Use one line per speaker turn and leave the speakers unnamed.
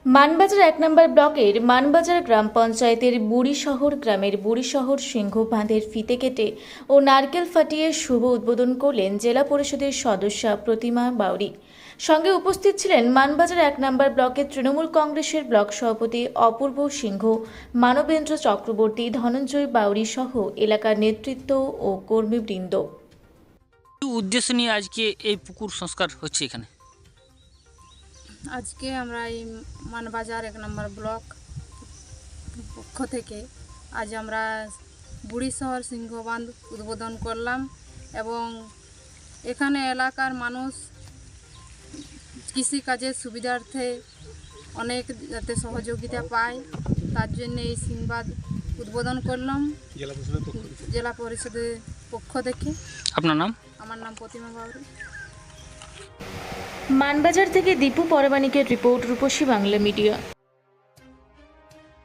মানবাজার ১ নম্বর ব্লকের মানবাজার গ্রাম পঞ্চায়েতের বুড়িশহর গ্রামের বুড়িশহর সিংহ বাঁধের ফিতে কেটে ও নারকেল ফাটিয়ে শুভ উদ্বোধন করলেন জেলা পরিষদের সদস্যা প্রতিমা বাউরি। সঙ্গে উপস্থিত ছিলেন মানবাজার ১ নম্বর ব্লকের তৃণমূল কংগ্রেসের ব্লক সভাপতি অপূর্ব সিংহ, মানবেন্দ্র চক্রবর্তী, ধনঞ্জয় বাউরি সহ এলাকার নেতৃত্ব ও কর্মীবৃন্দ।
কি উদ্দেশ্য নিয়ে আজকে এই পুকুর সংস্কার হচ্ছে এখানে?
আজকে আমরা এই মানবাজার ১ নম্বর ব্লক পক্ষ থেকে আজ আমরা বুড়িশহর সিংহবাঁধ উদ্বোধন করলাম এবং এখানে এলাকার মানুষ কৃষিকাজের সুবিধার্থে অনেক যাতে সহযোগিতা পায় তার জন্য এই সিংবাদ উদ্বোধন করলাম জেলা পরিষদের পক্ষ থেকে।
আপনার নাম?
আমার নাম প্রতিমা বাউরি।
মানবাজার থেকে দীপু পরমানিকের রিপোর্ট, রূপসী বাংলা মিডিয়া।